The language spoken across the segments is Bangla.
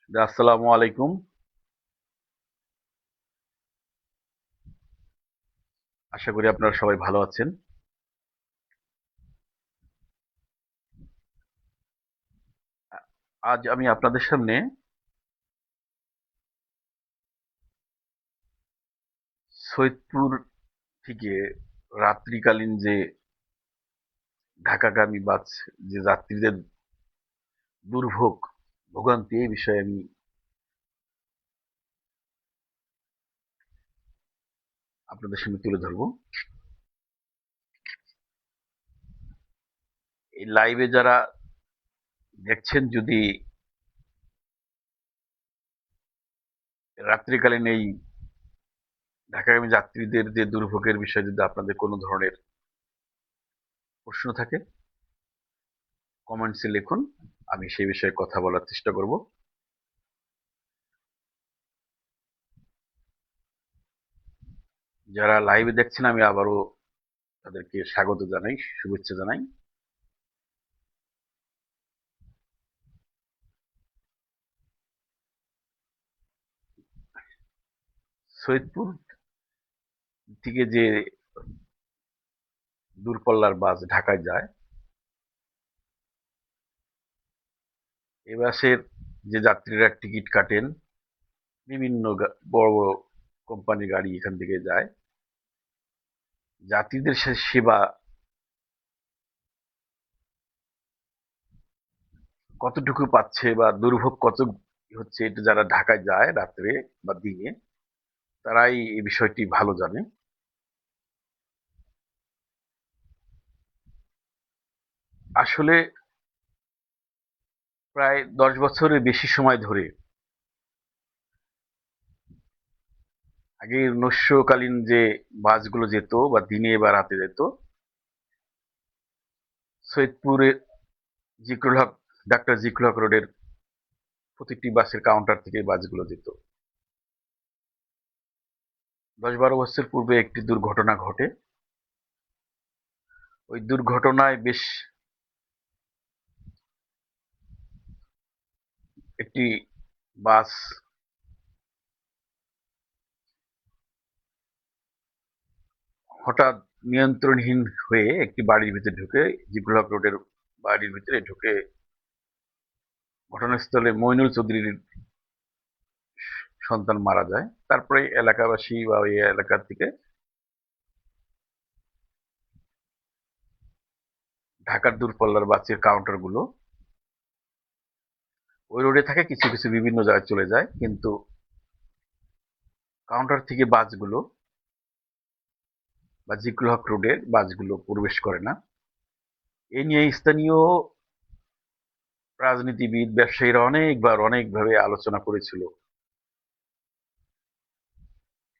আসসালামু আলাইকুম। আশা করি আপনারা সবাই ভালো আছেন। আজ আমি আপনাদের সামনে সৈয়দপুর থেকে রাত্রিকালীন যে ঢাকাগামী বাস, যে যাত্রীদের দুর্ভোগ, ভোগান্তি, এই বিষয়ে আমি আপনাদের সামনে তুলে ধরবো। এই লাইভে যারা দেখছেন, যদি রাত্রিকালীন এই ঢাকাগামী যাত্রীদের যে দুর্ভোগের বিষয়ে যদি আপনাদের কোনো ধরনের প্রশ্ন থাকে, কমেন্টসে লিখুন। আমি সেই বিষয়ে কথা বলার চেষ্টা করব। যারা লাইভে দেখছেন, আমি আবারও তাদেরকে স্বাগত জানাই, শুভেচ্ছা জানাই। সৈয়দপুর থেকে যে দূরপাল্লার বাস ঢাকায় যায়, এ বাসের যে যাত্রীরা টিকিট কাটেন, বিভিন্ন বড় বড় কোম্পানি গাড়ি এখান থেকে যায়, যাত্রীদের সেবা কতটুকু পাচ্ছে বা দুর্ভোগ কত হচ্ছে, এটা যারা ঢাকায় যায় রাত্রে বা দিনে, তারাই এই বিষয়টি ভালো জানে। আসলে প্রায় 10 বছরের বেশি সময় ধরে, আগে নস্যকালীন যে বাসগুলো যেত বা দিনে বা রাতে যেত, সৈয়দপুরে জিকুল হক, ডাক্তার জিকুল হক রোডের প্রতিটি বাসের কাউন্টার থেকে বাসগুলো যেত। 10-12 বছর পূর্বে একটি দুর্ঘটনা ঘটে। ওই দুর্ঘটনায় বেশ একটি বাস হঠাৎ নিয়ন্ত্রণহীন হয়ে একটি বাড়ির ভিতরে ঢুকে, জিগুল হক রোডের বাড়ির ভিতরে ঢুকে, ঘটনাস্থলে মইনুল চৌধুরীর সন্তান মারা যায়। তারপরে এলাকাবাসী বা ওই এলাকার থেকে ঢাকার দূরপাল্লার বাসের কাউন্টার গুলো ওই রোডে থাকে, কিছু কিছু বিভিন্ন জায়গায় চলে যায়, কিন্তু কাউন্টার থেকে বাসগুলো বা জিকুল হক রোডের বাসগুলো প্রবেশ করে না। এ নিয়ে স্থানীয় রাজনীতিবিদ, ব্যবসায়ীরা অনেকবার অনেকভাবে আলোচনা করেছিল।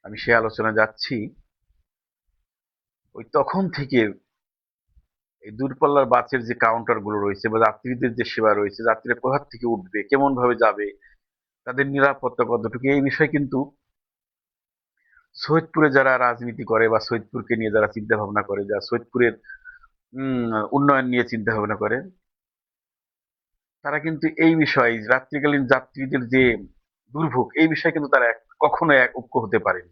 আমি সে আলোচনায় যাচ্ছি। ওই তখন থেকে এই দূরপাল্লার বাসের যে কাউন্টার গুলো রয়েছে বা যাত্রীদের যে সেবা রয়েছে, যাত্রীরা কোথা থেকে উঠবে, কেমন ভাবে যাবে, তাদের নিরাপত্তা কতটুকু, এই বিষয়ে কিন্তু সৈয়দপুরে যারা রাজনীতি করে বা সৈয়দপুরকে নিয়ে যারা চিন্তা ভাবনা করে, যারা সৈয়দপুরের উন্নয়ন নিয়ে চিন্তা ভাবনা করে, তারা কিন্তু এই বিষয়ে, রাত্রিকালীন যাত্রীদের যে দুর্ভোগ, এই বিষয়ে কিন্তু তারা কখনো এক ঐক্য হতে পারেনি।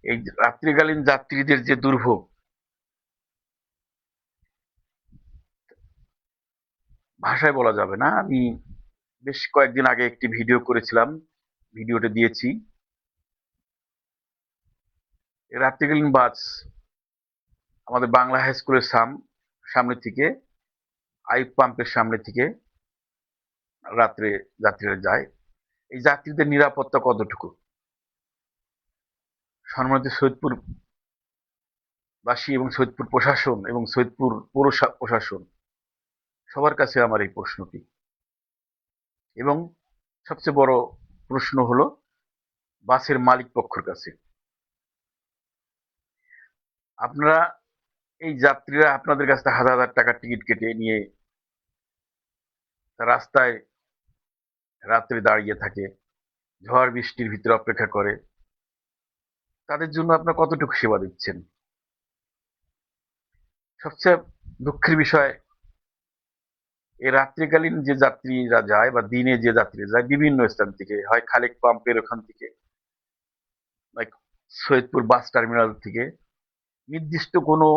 এই রাত্রিকালীন যাত্রীদের যে দুর্ভোগ, ভাষায় বলা যাবে না। আমি বেশ কয়েকদিন আগে একটি ভিডিও করেছিলাম, ভিডিওটা দিয়েছি। এই রাত্রিকালীন বাস আমাদের বাংলা হাই স্কুলের সামনে থেকে, আইপ পাম্পের সামনে থেকে রাত্রে যাত্রীরা যায়। এই যাত্রীদের নিরাপত্তা কতটুকু, সম্মানিত সৈয়দপুর বাসী এবং সৈয়দপুর প্রশাসন এবং সৈয়দপুর পৌর প্রশাসন, সবার কাছে আমার এই প্রশ্নটি। এবং সবচেয়ে বড় প্রশ্ন হলো বাসের মালিক পক্ষের কাছে। আপনারা, এই যাত্রীরা আপনাদের কাছ থেকে হাজার হাজার টাকার টিকিট কেটে নিয়ে রাস্তায় রাত্রে দাঁড়িয়ে থাকে, ঝড় বৃষ্টির ভিতরে অপেক্ষা করে, তাদের জন্য আপনারা কতটুকু সেবা দিচ্ছেন? সবচেয়ে দুঃখের বিষয়, এই রাত্রিকালীন যে যাত্রীরা যায় বা দিনে যে যাত্রীরা যায় বিভিন্ন স্থান থেকে, হয় খালেক পাম্পের ওখান থেকে, like সৈয়দপুর বাস টার্মিনাল থেকে, নির্দিষ্ট কোনো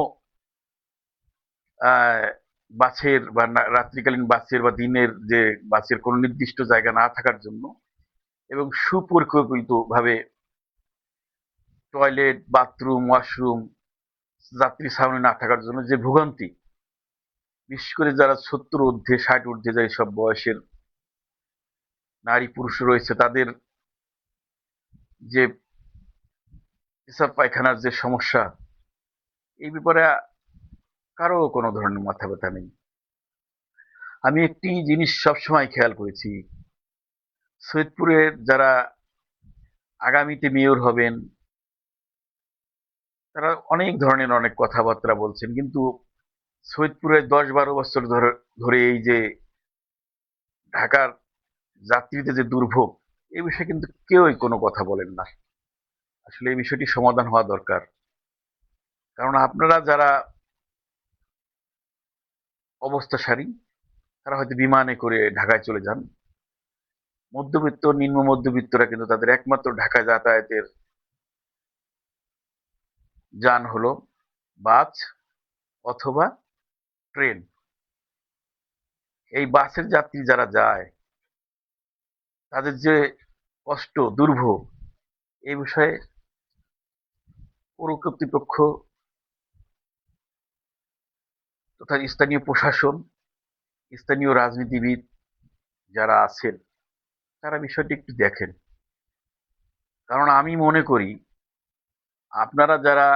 আহ, বাসের বা রাত্রিকালীন বাসের বা দিনের যে বাসের কোনো নির্দিষ্ট জায়গা না থাকার জন্য এবং সুপরিকল্পিত ভাবে টয়লেট, বাথরুম, ওয়াশরুম, যাত্রী ছাউনি না থাকার জন্য যে ভোগান্তি, বিশেষ করে যারা 70 ঊর্ধ্বে 60 ঊর্ধ্বে যে সব বয়সের নারী পুরুষ রয়েছে, তাদের যে পেশাব পায়খানার যে সমস্যা, এই ব্যাপারে কারো কোনো ধরনের মাথা ব্যথা নেই। আমি একটি জিনিস সবসময় খেয়াল করেছি, সৈয়দপুরের যারা আগামীতে মেয়র হবেন, তারা অনেক ধরনের অনেক কথাবার্তা বলছেন, কিন্তু সৈয়দপুরে 10-12 বছর ধরে ধরে এই যে ঢাকার যাত্রীদের যে দুর্ভোগ, এই বিষয়ে কিন্তু কেউই কোনো কথা বলেন না। আসলে এই বিষয়টি সমাধান হওয়া দরকার। কারণ আপনারা যারা অবস্থাসারী, তারা হয়তো বিমানে করে ঢাকায় চলে যান। মধ্যবিত্ত, নিম্ন মধ্যবিত্তরা কিন্তু তাদের একমাত্র ঢাকায় যাতায়াতের যান হলো বাস অথবা ট্রেন। এই বাসের যাত্রী যারা যায়, তাদের যে কষ্ট, দুর্ভোগ, এই বিষয়ে পৌর কর্তৃপক্ষ তথা স্থানীয় প্রশাসন, স্থানীয় রাজনীতিবিদ যারা আছেন, তারা বিষয়টি একটু দেখেন। কারণ আমি মনে করি, আপনারা যারা,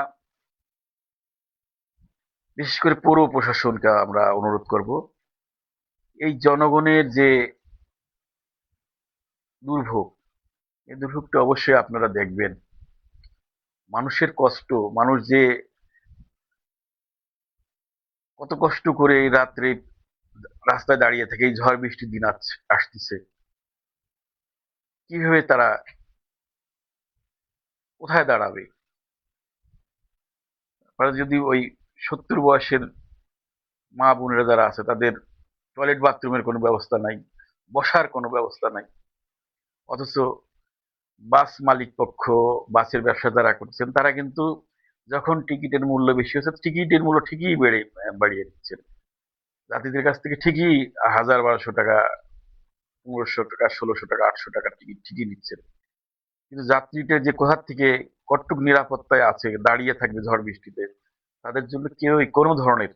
বিশেষ করে পৌর প্রশাসনকে আমরা অনুরোধ করব, এই জনগণের যে দুর্ভোগ, এই দুর্ভোগটা অবশ্যই আপনারা দেখবেন। মানুষের কষ্ট, মানুষ যে কত কষ্ট করে এই রাত্রে রাস্তায় দাঁড়িয়ে থাকে, এই ঝড় বৃষ্টির দিন আসতেছে, কিভাবে তারা কোথায় দাঁড়াবে? তারা যদি ওই 70 বয়সের মা বোনেরা যারা আছে, তাদের টয়লেট বাথরুমের কোনো ব্যবস্থা নাই, বসার কোনো ব্যবস্থা নাই, অথচ বাস মালিক পক্ষ, বাসের ব্যবসা যারা করছেন, তারা কিন্তু যখন টিকিটের মূল্য বেশি হচ্ছে, টিকিটের মূল্য ঠিকই বাড়িয়ে দিচ্ছেন। যাত্রীদের কাছ থেকে ঠিকই 1000-1200 টাকা, 1500 টাকা, 1600 টাকা, 800 টাকার টিকিট ঠিকই নিচ্ছেন। কিন্তু যাত্রীটা যে কোথা থেকে কতটুকু নিরাপত্তায় আছে, দাঁড়িয়ে থাকবে ঝড় বৃষ্টিতে, তাদের জন্য কেউই কোনো ধরনের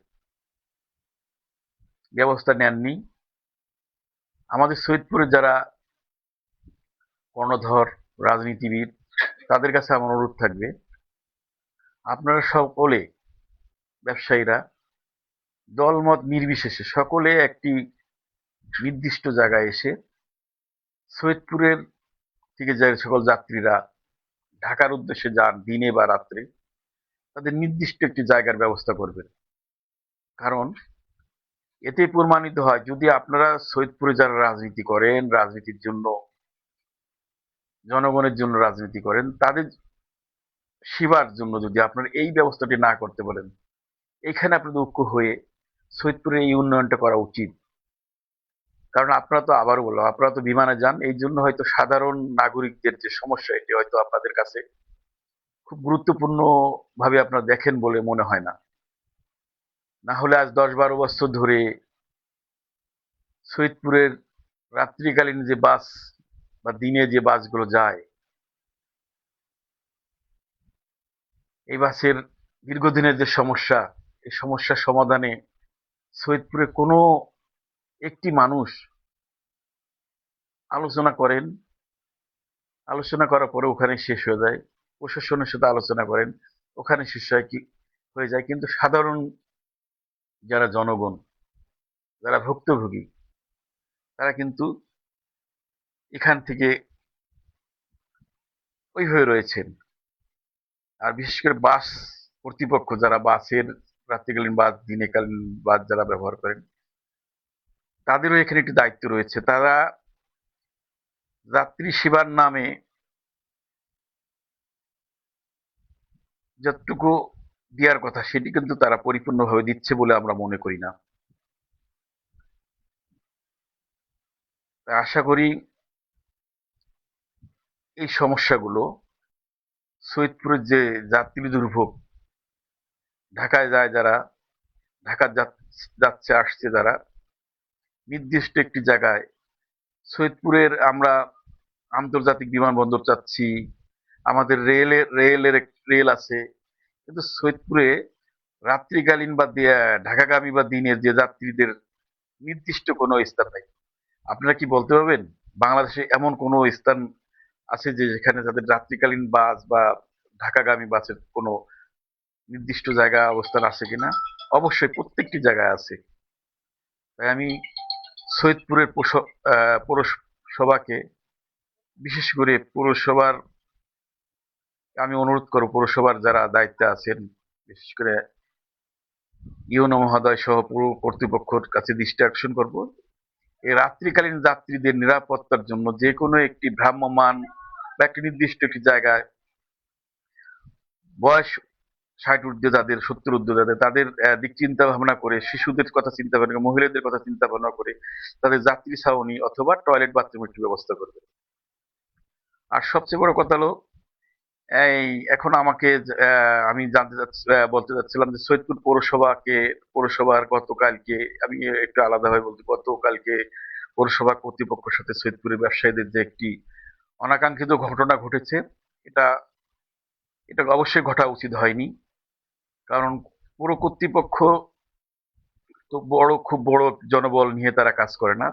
ব্যবস্থা নেননি। আমাদের সৈয়দপুরে যারা কর্ণধর রাজনীতিবিদ, তাদের কাছে আমার অনুরোধ থাকবে, আপনারা সকলে, ব্যবসায়ীরা, দলমত নির্বিশেষে সকলে একটি নির্দিষ্ট জায়গায় এসে সৈয়দপুরের থেকে যে সকল যাত্রীরা ঢাকার উদ্দেশ্যে যান দিনে বা রাত্রে, তাদের নির্দিষ্ট একটি জায়গার ব্যবস্থা করবেন। কারণ এতে প্রমাণিত হয়, যদি আপনারা সৈয়দপুরে যারা রাজনীতি করেন, রাজনীতির জন্য, জনগণের জন্য রাজনীতি করেন, তাদের সেবার জন্য যদি আপনারা এই ব্যবস্থাটি না করতে পারেন, এখানে আপনাদের ঐক্য হয়ে সৈয়দপুরে এই উন্নয়নটা করা উচিত। কারণ আপনারা তো, আবারও বললাম, আপনারা তো বিমানে যান, এই জন্য হয়তো সাধারণ নাগরিকদের যে সমস্যা, এটি হয়তো আপনাদের কাছে খুব গুরুত্বপূর্ণ ভাবে আপনারা দেখেন বলে মনে হয় না। না হলে আজ 10-12 বছর ধরে সৈয়দপুরের রাত্রিকালীন যে বাস বা দিনে যে বাসগুলো যায়, এই বাসের দীর্ঘদিনের যে সমস্যা, এই সমস্যার সমাধানে সৈয়দপুরে কোনো একটি মানুষ আলোচনা করেন, আলোচনা করার পরে ওখানে শেষ হয়ে যায়, প্রশাসনের সাথে আলোচনা করেন, ওখানে শেষ হয় কি হয়ে যায়, কিন্তু সাধারণ যারা জনগণ, যারা ভুক্তভোগী, তারা কিন্তু এখান থেকে ওইভাবে রয়েছেন। আর বিশেষ করে বাস কর্তৃপক্ষ, যারা বাসের রাত্রিকালীন বাস, দিনেকালীন বাস যারা ব্যবহার করেন, তাদেরও এখানে একটি দায়িত্ব রয়েছে। তারা যাত্রী সেবার নামে যতটুকু দেওয়ার কথা, সেটি কিন্তু তারা পরিপূর্ণভাবে দিচ্ছে বলে আমরা মনে করি না। তাই আশা করি এই সমস্যাগুলো, সৈয়দপুরের যে যাত্রী দুর্ভোগ, ঢাকায় যায় যারা, ঢাকা যাচ্ছে আসছে যারা, নির্দিষ্ট একটি জায়গায় সৈয়দপুরের আমরা আন্তর্জাতিক বিমানবন্দর চাচ্ছি, আমাদের রেল আছে, কিন্তু সৈয়দপুরে রাত্রিকালীন বা ঢাকাগামী বা দিনের যে যাত্রীদের নির্দিষ্ট কোনো স্থান নাই। আপনারা কি বলতে পারবেন বাংলাদেশে এমন কোনো স্থান আছে যে যেখানে তাদের রাত্রিকালীন বাস বা ঢাকাগামী বাসের কোনো নির্দিষ্ট জায়গা অবস্থান আছে কিনা? অবশ্যই প্রত্যেকটি জায়গায় আছে। তাই আমি সৈয়দপুরের পৌরসভাকে, বিশেষ করে পৌরসভার আমি অনুরোধ করব, পৌরসভার যারা দায়িত্বে আছেন, বিশেষ করে ইউনো মহোদয় সহ পুরো কর্তৃপক্ষের কাছে দৃষ্টি আকর্ষণ করব, এই রাত্রিকালীন যাত্রীদের নিরাপত্তার জন্য যে কোনো একটি ভ্রাম্যমাণ বা একটি নির্দিষ্ট একটি জায়গায় বয়স 60 ঊর্ধ্বে যাদের, 70 ঊর্ধ্বে যাদের, তাদের দিক চিন্তা ভাবনা করে, শিশুদের কথা চিন্তা ভাবনা করে, মহিলাদের কথা চিন্তা ভাবনা করে তাদের যাত্রী ছাউনি অথবা টয়লেট বাথরুমের একটি ব্যবস্থা করবে। আর সবচেয়ে বড় কথা হলো, এই এখন আমাকে আমি বলতে চাচ্ছিলাম যে সৈয়দপুর পৌরসভার গতকালকে, আমি একটু আলাদাভাবে বলতে, গতকালকে পৌরসভা কর্তৃপক্ষের সাথে সৈয়দপুরের ব্যবসায়ীদের যে একটি অনাকাঙ্ক্ষিত ঘটনা ঘটেছে, এটা এটা অবশ্যই ঘটা উচিত হয়নি। কারণ পুরো কর্তৃপক্ষ তো খুব বড় জনবল নিয়ে তারা কাজ করে না,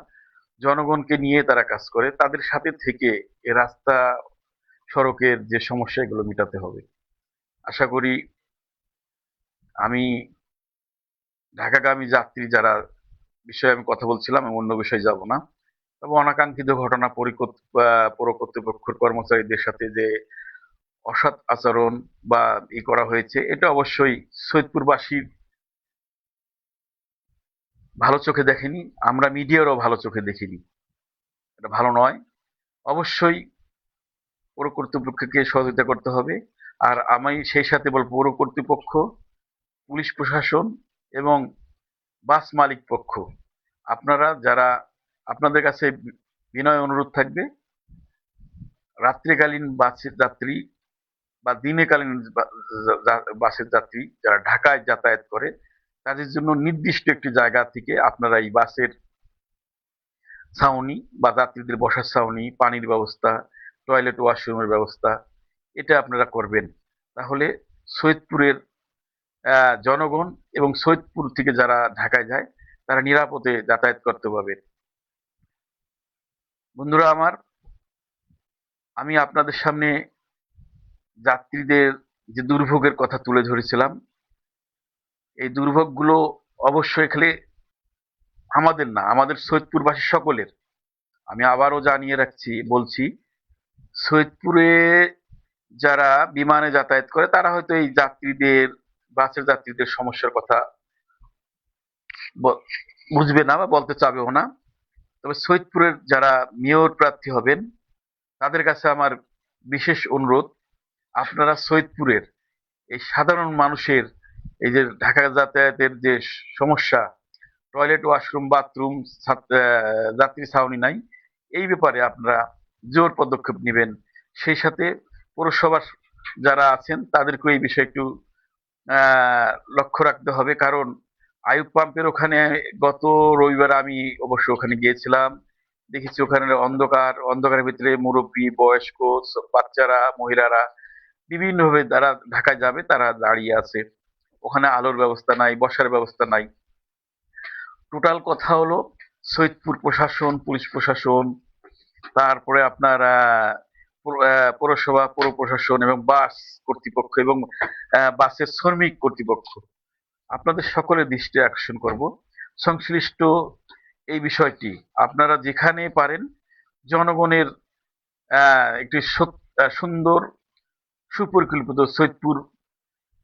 জনগণকে নিয়ে তারা কাজ করে। তাদের সাথে থেকে এ রাস্তা সড়কের যে সমস্যা, এগুলো মেটাতে হবে। আশা করি আমি ঢাকাগামী যাত্রী যারা বিষয়ে আমি কথা বলছিলাম, আমি অন্য বিষয়ে যাব না। তবে অনাকাঙ্ক্ষিত ঘটনা, পৌর কর্তৃপক্ষের কর্মচারীদের সাথে যে অসৎ আচরণ বা করা হয়েছে, এটা অবশ্যই সৈয়দপুরবাসী ভালো চোখে দেখেনি, আমরা মিডিয়ারও ভালো চোখে দেখিনি। এটা ভালো নয়। অবশ্যই পৌর কর্তৃপক্ষকে সহযোগিতা করতে হবে। আর আমি সেই সাথে বলব, পৌর কর্তৃপক্ষ, পুলিশ প্রশাসন এবং বাস মালিক পক্ষ, আপনারা যারা, আপনাদের কাছে বিনয় অনুরোধ থাকবে, রাত্রিকালীন বাসের যাত্রী বা দিনেকালীন বাসের যাত্রী যারা ঢাকায় যাতায়াত করে, তাদের জন্য নির্দিষ্ট একটি জায়গা থেকে আপনারা এই বাসের ছাউনি বা যাত্রীদের বসার ছাউনি, পানির ব্যবস্থা, টয়লেট ওয়াশরুমের ব্যবস্থা, এটা আপনারা করবেন। তাহলে সৈয়দপুরের জনগণ এবং সৈয়দপুর থেকে যারা ঢাকায় যায়, তারা নিরাপদে যাতায়াত করতে পারবে। বন্ধুরা আমার, আমি আপনাদের সামনে যাত্রীদের যে দুর্ভোগের কথা তুলে ধরেছিলাম, এই দুর্ভোগগুলো অবশ্যই এখানে আমাদের না, আমাদের সৈয়দপুরবাসী সকলের। আমি আবারও জানিয়ে বলছি, সৈয়দপুরে যারা বিমানে যাতায়াত করে তারা হয়তো এই বাসের যাত্রীদের সমস্যার কথা বুঝবে না বা বলতে চাবেও না। তবে সৈয়দপুরের যারা মেয়র প্রার্থী হবেন, তাদের কাছে আমার বিশেষ অনুরোধ, আপনারা সৈয়দপুরের এই সাধারণ মানুষের এই যে ঢাকা যাতায়াতের যে সমস্যা, টয়লেট ওয়াশরুম বাথরুম, যাত্রী ছাউনি নাই, এই ব্যাপারে আপনারা জোর পদক্ষেপ নেবেন। সেই সাথে পৌরসভার যারা আছেন তাদেরকে এই বিষয়ে একটু লক্ষ্য রাখতে হবে। কারণ আইয়ুব পাম্পের ওখানে গত রবিবার আমি অবশ্য ওখানে গিয়েছিলাম, দেখেছি ওখানে অন্ধকারের ভিতরে মুরব্বী, বয়স্ক, বাচ্চারা, মহিলারা বিভিন্নভাবে যারা ঢাকায় যাবে তারা দাঁড়িয়ে আছে। ওখানে আলোর ব্যবস্থা নাই, বসার ব্যবস্থা নাই। টোটাল কথা হলো, সৈয়দপুর প্রশাসন, পুলিশ প্রশাসন, তারপরে আপনার পৌরসভা, পৌর প্রশাসন এবং বাস কর্তৃপক্ষ এবং বাসের শ্রমিক কর্তৃপক্ষ, আপনাদের সকলের দৃষ্টি আকর্ষণ করব, সংশ্লিষ্ট এই বিষয়টি আপনারা যেখানে পারেন জনগণের একটি সুন্দর সুপরিকল্পিত সৈয়দপুর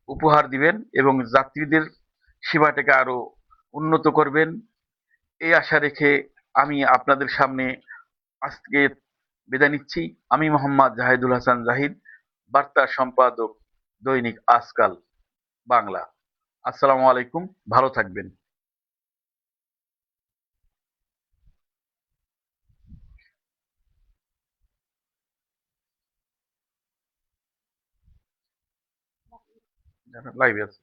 উপহার দিবেন এবং যাত্রীদের সেবাটাকে আরো উন্নত করবেন, এই আশা রেখে আমি আপনাদের সামনে আজকে বিদায় নিচ্ছি। আমি মোহাম্মদ জাহিদুল হাসান জাহিদ, বার্তা সম্পাদক, দৈনিক আজকাল বাংলা। আসসালামু আলাইকুম, ভালো থাকবেন। লাইভে আছে।